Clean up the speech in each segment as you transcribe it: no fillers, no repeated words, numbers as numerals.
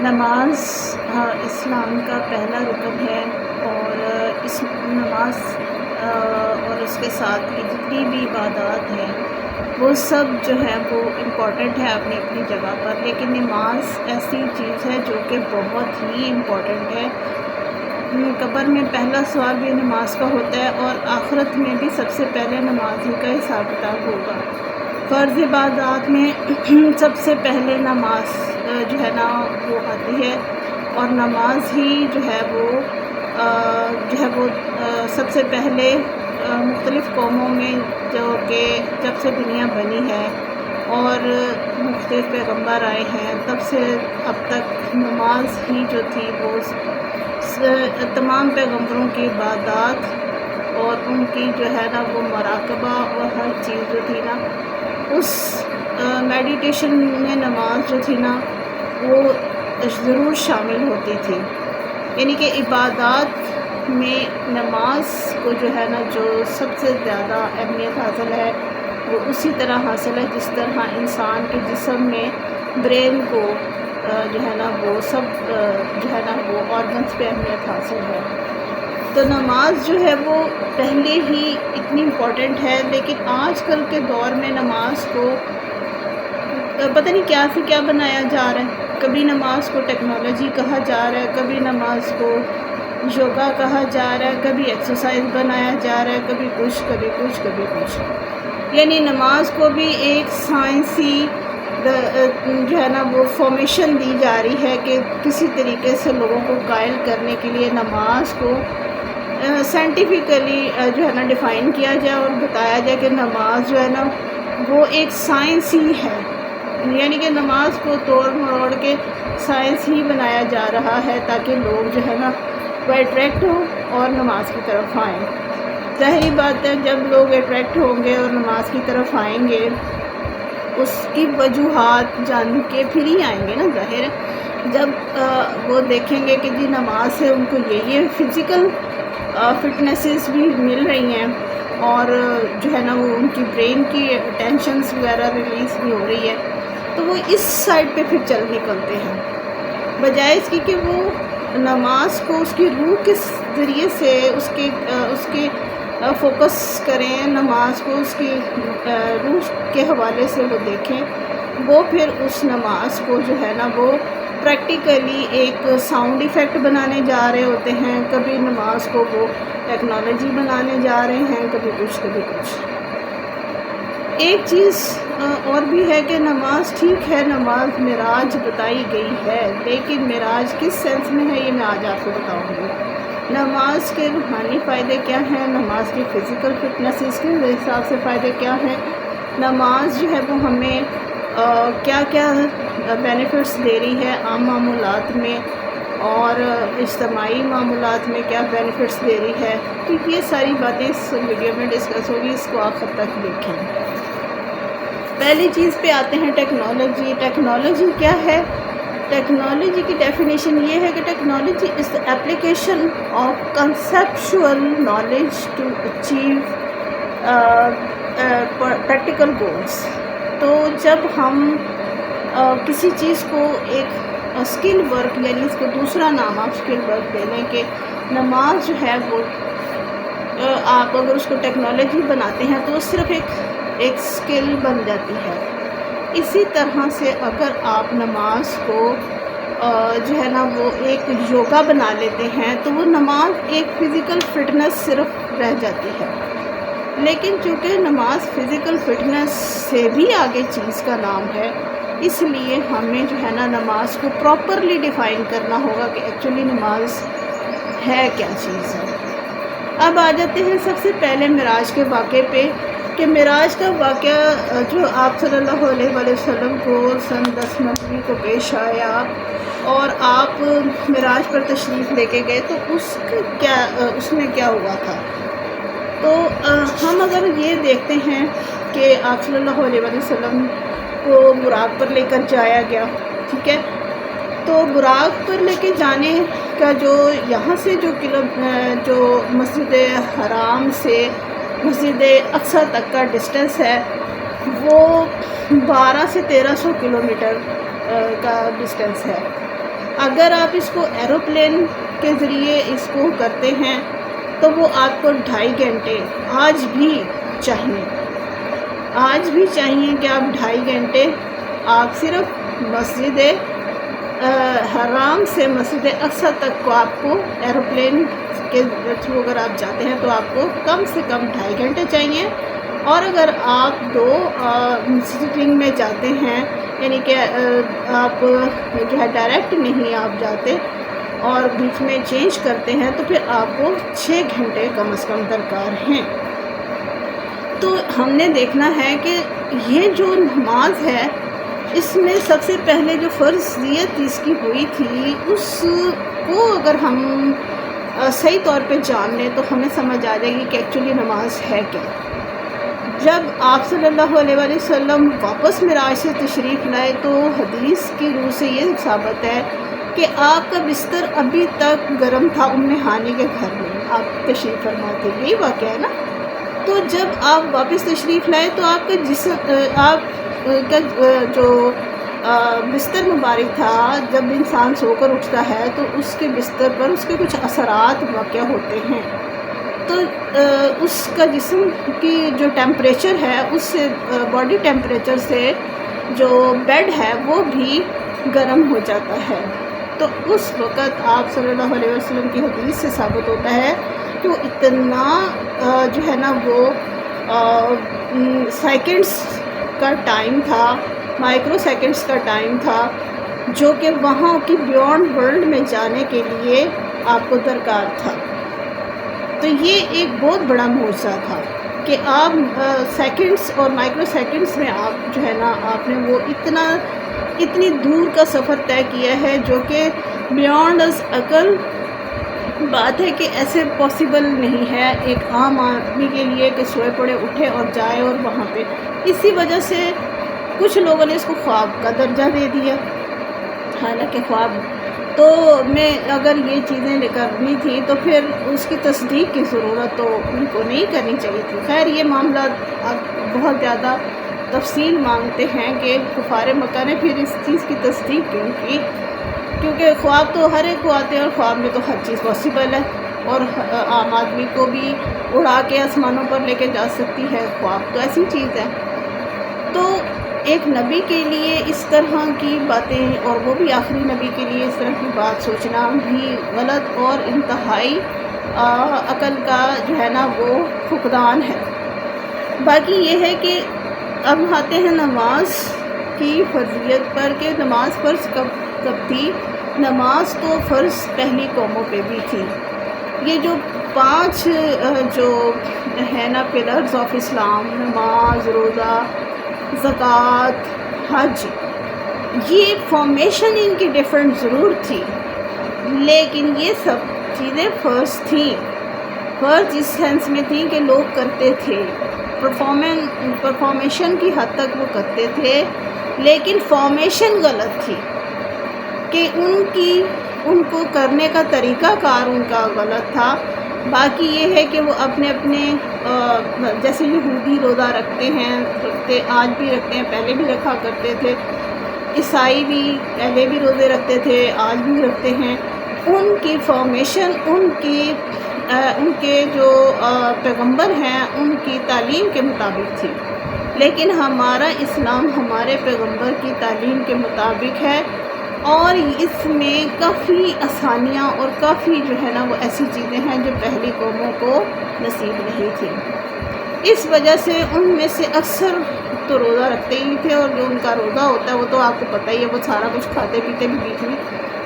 نماز اسلام کا پہلا رکن ہے، اور اس نماز اور اس کے ساتھ کی جتنی بھی عبادات ہیں وہ سب جو ہے وہ امپورٹنٹ ہے اپنی اپنی جگہ پر، لیکن نماز ایسی چیز ہے جو کہ بہت ہی امپورٹنٹ ہے۔ قبر میں پہلا سوال بھی نماز کا ہوتا ہے، اور آخرت میں بھی سب سے پہلے نماز ہی کا حساب کتاب ہوگا۔ فرض عبادات میں سب سے پہلے نماز جو ہے نا وہ آتی ہے، اور نماز ہی جو ہے وہ سب سے پہلے مختلف قوموں میں جو کہ جب سے دنیا بنی ہے اور مختلف پیغمبر آئے ہیں تب سے اب تک نماز ہی جو تھی وہ تمام پیغمبروں کی عبادات اور ان کی جو ہے نا وہ مراقبہ اور ہر چیز جو تھی نا اس میڈیٹیشن میں نماز جو تھی نا وہ ضرور شامل ہوتی تھی، یعنی کہ عبادات میں نماز کو جو ہے نا جو سب سے زیادہ اہمیت حاصل ہے وہ اسی طرح حاصل ہے جس طرح انسان کے جسم میں برین کو جو ہے نا وہ سب جو ہے نا وہ آرگنس پہ اہمیت حاصل ہے۔ تو نماز جو ہے وہ پہلے ہی اتنی امپورٹنٹ ہے، لیکن آج کل کے دور میں نماز کو پتہ نہیں کیا سے کیا بنایا جا رہا ہے۔ کبھی نماز کو ٹیکنالوجی کہا جا رہا ہے، کبھی نماز کو یوگا کہا جا رہا ہے، کبھی ایکسرسائز بنایا جا رہا ہے، کبھی کچھ، یعنی نماز کو بھی ایک سائنسی جو ہے نا وہ فارمیشن دی جا رہی ہے کہ کسی طریقے سے لوگوں کو قائل کرنے کے لیے نماز کو سائنٹیفکلی جو ہے نا ڈیفائن کیا جائے اور بتایا جائے کہ نماز جو ہے نا وہ ایک سائنس ہی ہے، یعنی کہ نماز کو توڑ مروڑ کے سائنس ہی بنایا جا رہا ہے تاکہ لوگ جو ہے نا وہ اٹریکٹ ہوں اور نماز کی طرف آئیں۔ ظاہری بات ہے جب لوگ اٹریکٹ ہوں گے اور نماز کی طرف آئیں گے اس کی وجوہات جان کے پھر ہی آئیں گے نا، ظاہر ہے جب وہ دیکھیں گے کہ جی نماز سے ان کو یہ فزیکل فٹنسز بھی مل رہی ہیں اور جو ہے نا وہ ان کی برین کی ٹینشنز وغیرہ ریلیز بھی ہو رہی ہے، تو وہ اس سائڈ پہ پھر چل نکلتے ہیں، بجائے اس کی کہ وہ نماز کو اس کی روح کے ذریعے سے اس کے فوکس کریں، نماز کو اس کی روح کے حوالے سے وہ دیکھیں، وہ پھر اس نماز کو جو ہے نا وہ پریکٹیکلی ایک ساؤنڈ ایفیکٹ بنانے جا رہے ہوتے ہیں، کبھی نماز کو وہ ٹیکنالوجی بنانے جا رہے ہیں، کبھی کچھ۔ ایک چیز اور بھی ہے کہ نماز ٹھیک ہے، نماز معراج بتائی گئی ہے، لیکن معراج کس سینس میں ہے یہ میں آج آپ کو بتاؤں گی۔ نماز کے روحانی فائدے کیا ہیں، نماز کی فزیکل فٹنس کے حساب سے فائدے کیا ہیں، نماز جو ہے وہ ہمیں کیا کیا بینیفٹس دے رہی ہے عام معمولات میں اور اجتماعی معمولات میں کیا بینیفٹس دے رہی ہے، تو یہ ساری باتیں اس ویڈیو میں ڈسکس ہوگی، اس کو آپ خود تک دیکھیں۔ پہلی چیز پہ آتے ہیں ٹیکنالوجی۔ ٹیکنالوجی کیا ہے؟ ٹیکنالوجی کی ڈیفینیشن یہ ہے کہ technology is the application of conceptual knowledge to achieve practical goals۔ تو جب ہم کسی چیز کو ایک اسکل ورک، یعنی اس کو دوسرا نام آپ اسکل ورک دے لیں کہ نماز جو ہے وہ آپ اگر اس کو ٹیکنالوجی بناتے ہیں تو وہ صرف ایک اسکل بن جاتی ہے۔ اسی طرح سے اگر آپ نماز کو جو ہے نا وہ ایک یوگا بنا لیتے ہیں تو وہ نماز ایک فزیکل فٹنس صرف رہ جاتی ہے، لیکن چونکہ نماز فزیکل فٹنس سے بھی آگے چیز کا نام ہے، اس لیے ہمیں جو ہے نا نماز کو پراپرلی ڈیفائن کرنا ہوگا کہ ایکچولی نماز ہے کیا چیز ہے۔ اب آ جاتے ہیں سب سے پہلے معراج کے واقعے پہ کہ معراج کا واقعہ جو آپ صلی اللہ علیہ وسلم کو سن 10 نوری کو پیش آیا اور آپ معراج پر تشریف لے کے گئے، تو اس میں کیا ہوا تھا؟ تو ہم اگر یہ دیکھتے ہیں کہ آپ صلی اللہ علیہ وسلم کو براق پر لے کر جایا گیا، ٹھیک ہے، تو براق پر لے کے جانے کا جو یہاں سے جو مسجد حرام سے مسجد اقصیٰ تک کا ڈسٹینس ہے وہ 1200 سے 1300 کلومیٹر کا ڈسٹینس ہے۔ اگر آپ اس کو ایروپلین کے ذریعے اس کو کرتے ہیں تو وہ آپ کو 2.5 گھنٹے آج بھی چاہیے کہ آپ 2.5 گھنٹے آپ صرف مسجد حرام سے مسجد اقصی تک کو آپ کو ایروپلین کے تھرو اگر آپ جاتے ہیں تو آپ کو کم سے کم 2.5 گھنٹے چاہیے. اور اگر آپ 2 سٹنگ میں جاتے ہیں یعنی کہ آپ جو ہے ڈائریکٹ نہیں آپ جاتے اور بیچ میں چینج کرتے ہیں تو پھر آپ کو 6 گھنٹے کم از کم درکار ہیں. تو ہم نے دیکھنا ہے کہ یہ جو نماز ہے اس میں سب سے پہلے جو فرضیت اس کی ہوئی تھی اس کو اگر ہم صحیح طور پہ جان لیں تو ہمیں سمجھ آ جائے گی کہ ایکچولی نماز ہے کیا. جب آپ صلی اللہ علیہ وآلہ وسلم واپس معراج سے تشریف لائے تو حدیث کی روح سے یہ ثابت ہے کہ آپ کا بستر ابھی تک گرم تھا ام ہانی کے گھر میں. آپ تشریف فرما تھے, یہی واقعہ ہے نا. تو جب آپ واپس تشریف لائے تو آپ کا جسم آپ کا جو بستر مبارک تھا, جب انسان سو کر اٹھتا ہے تو اس کے بستر پر اس کے کچھ اثرات واقع ہوتے ہیں. تو اس کا جسم کی جو ٹیمپریچر ہے اس سے باڈی ٹیمپریچر سے جو بیڈ ہے وہ بھی گرم ہو جاتا ہے. تو اس وقت آپ صلی اللہ علیہ وسلم کی حدیث سے ثابت ہوتا ہے کہ وہ اتنا جو ہے نا وہ سیکنڈز کا ٹائم تھا, مائکرو سیکنڈز کا ٹائم تھا جو کہ وہاں کی بیونڈ ورلڈ میں جانے کے لیے آپ کو درکار تھا. تو یہ ایک بہت بڑا معجزہ تھا کہ آپ سیکنڈز اور مائکرو سیکنڈز میں آپ جو ہے نا آپ نے وہ اتنی دور کا سفر طے کیا ہے جو کہ بیونڈ از عقل بات ہے کہ ایسے پاسبل نہیں ہے ایک عام آدمی کے لیے کہ سوئے پڑے اٹھے اور جائے اور وہاں پہ. اسی وجہ سے کچھ لوگوں نے اس کو خواب کا درجہ دے دیا, حالانکہ خواب تو میں اگر یہ چیزیں کرنی تھی تو پھر اس کی تصدیق کی ضرورت تو ان کو نہیں کرنی چاہیے تھی. خیر یہ معاملات اب بہت زیادہ تفصیل مانگتے ہیں کہ کفار مکہ نے پھر اس چیز کی تصدیق کیوں کی, کیونکہ خواب تو ہر ایک کو آتے ہیں اور خواب میں تو ہر چیز پاسبل ہے اور عام آدمی کو بھی اڑا کے آسمانوں پر لے کے جا سکتی ہے. خواب تو ایسی چیز ہے. تو ایک نبی کے لیے اس طرح کی باتیں اور وہ بھی آخری نبی کے لیے اس طرح کی بات سوچنا بھی غلط اور انتہائی عقل کا جو ہے نا وہ فقدان ہے. باقی یہ ہے کہ اب آتے ہیں نماز کی فرضیت پر کہ نماز فرض کب تھی. نماز تو فرض پہلی قوموں پہ بھی تھی. یہ جو 5 جو ہے نا پلرز آف اسلام, نماز, روزہ, زکوٰۃ, حج, یہ فارمیشن ان کی ڈیفرنٹ ضرور تھی لیکن یہ سب چیزیں فرض تھیں. فرض اس سینس میں تھیں کہ لوگ کرتے تھے, پرفارمیشن کی حد تک وہ کرتے تھے لیکن فارمیشن غلط تھی کہ ان کو کرنے کا طریقہ کار ان کا غلط تھا. باقی یہ ہے کہ وہ اپنے جیسے یہودی روزہ رکھتے آج بھی رکھتے ہیں, پہلے بھی رکھا کرتے تھے. عیسائی بھی پہلے بھی روزے رکھتے تھے, آج بھی رکھتے ہیں. ان کی فارمیشن ان کے جو پیغمبر ہیں ان کی تعلیم کے مطابق تھی, لیکن ہمارا اسلام ہمارے پیغمبر کی تعلیم کے مطابق ہے اور اس میں کافی آسانیاں اور کافی جو ہے نا وہ ایسی چیزیں ہیں جو پہلی قوموں کو نصیب نہیں تھی. اس وجہ سے ان میں سے اکثر تو روزہ رکھتے ہی تھے اور جو ان کا روزہ ہوتا ہے وہ تو آپ کو پتہ ہی ہے, وہ سارا کچھ کھاتے پیتے بھی بیچ میں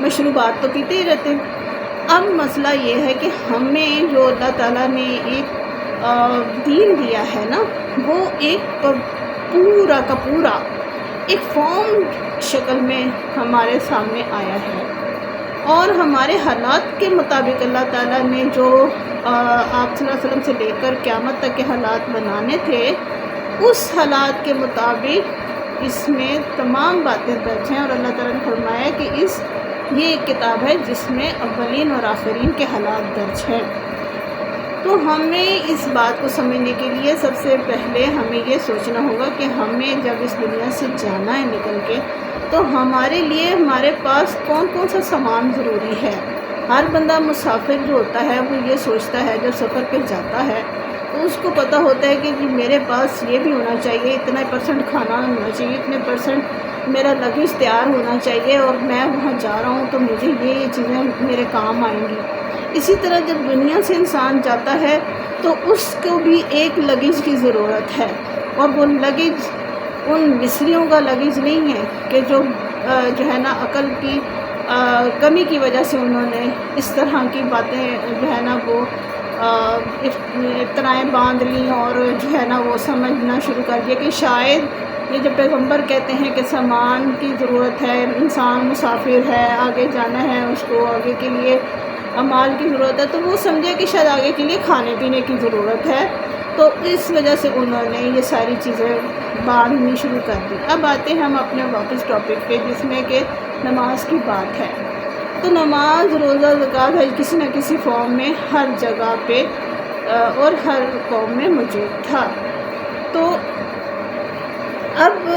مشروبات تو پیتے ہی رہتے. اب مسئلہ یہ ہے کہ ہمیں جو اللہ تعالیٰ نے ایک دین دیا ہے نا وہ ایک پورا کا پورا ایک فارم شکل میں ہمارے سامنے آیا ہے اور ہمارے حالات کے مطابق اللہ تعالیٰ نے جو آپ صلی اللہ علیہ وسلم سے لے کر قیامت تک کے حالات بنانے تھے اس حالات کے مطابق اس میں تمام باتیں درج ہیں. اور اللہ تعالیٰ نے فرمایا کہ یہ ایک کتاب ہے جس میں اولین اور آخرین کے حالات درج ہیں. تو ہمیں اس بات کو سمجھنے کے لیے سب سے پہلے ہمیں یہ سوچنا ہوگا کہ ہمیں جب اس دنیا سے جانا ہے نکل کے تو ہمارے لیے ہمارے پاس کون کون سا سامان ضروری ہے۔ ہر بندہ مسافر جو ہوتا ہے وہ یہ سوچتا ہے جب سفر پہ جاتا ہے تو اس کو پتہ ہوتا ہے کہ جی میرے پاس یہ بھی ہونا چاہیے، اتنا % کھانا ہونا چاہیے، اتنے % میرا لگیج تیار ہونا چاہیے، اور میں وہاں جا رہا ہوں تو مجھے یہ چیزیں میرے کام آئیں گی۔ اسی طرح جب دنیا سے انسان جاتا ہے تو اس کو بھی ایک لگیج کی ضرورت ہے، اور وہ لگیج ان مصریوں کا لگیج نہیں ہے کہ جو ہے نا عقل کی کمی کی وجہ سے انہوں نے اس طرح کی باتیں جو ہے نا وہ افطرائیں باندھ لیں، اور جو ہے نا وہ سمجھنا شروع کر دیا کہ شاید یہ جو پیغمبر کہتے ہیں کہ سامان کی ضرورت ہے، انسان مسافر ہے، آگے جانا ہے، اس کو آگے کے لیے امال کی ضرورت ہے، تو وہ سمجھے کہ شاید آگے کے لیے کھانے پینے کی ضرورت ہے، تو اس وجہ سے انہوں نے یہ ساری چیزیں باندھنی شروع کر دی۔ اب آتے ہیں ہم اپنے واپس ٹاپک پہ، جس میں کہ نماز کی بات ہے۔ تو نماز، روزہ، زکوٰۃ، حج کسی نہ کسی فارم میں ہر جگہ پہ اور ہر قوم میں موجود تھا۔ تو اب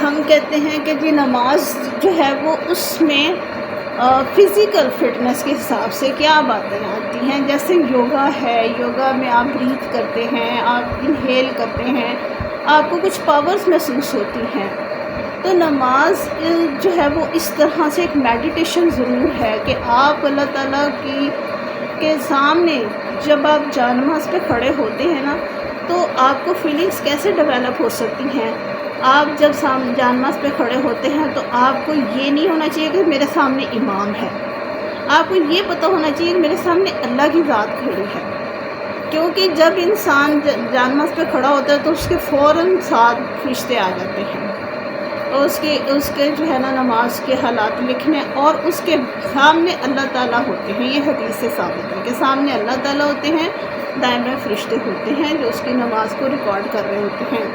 ہم کہتے ہیں کہ جی نماز جو ہے وہ اس میں فزیکل فٹنس کے حساب سے کیا باتیں آتی ہیں، جیسے یوگا ہے، یوگا میں آپ بریتھ کرتے ہیں، آپ انہیل کرتے ہیں، آپ کو کچھ پاورز محسوس ہوتی ہیں۔ تو نماز جو ہے وہ اس طرح سے ایک میڈیٹیشن ضرور ہے کہ آپ اللہ تعالیٰ کے سامنے جب آپ جانماز پہ کھڑے ہوتے ہیں نا تو آپ کو فیلنگز کیسے ڈیولپ ہو سکتی ہیں۔ آپ جب جانماز پہ کھڑے ہوتے ہیں تو آپ کو یہ نہیں ہونا چاہیے کہ میرے سامنے امام ہے، آپ کو یہ پتہ ہونا چاہیے کہ میرے سامنے اللہ کی ذات کھڑی ہے، کیونکہ جب انسان جانماز پہ کھڑا ہوتا ہے تو اس کے فوراً 7 فرشتے آ جاتے ہیں، اور اس کے جو ہے نا نماز کے حالات لکھنے، اور اس کے سامنے اللہ تعالیٰ ہوتے ہیں۔ یہ حدیث سے ثابت ہے کہ سامنے اللہ تعالیٰ ہوتے ہیں، دائیں بائیں فرشتے ہوتے ہیں جو اس کی نماز کو ریکارڈ کر رہے ہوتے ہیں۔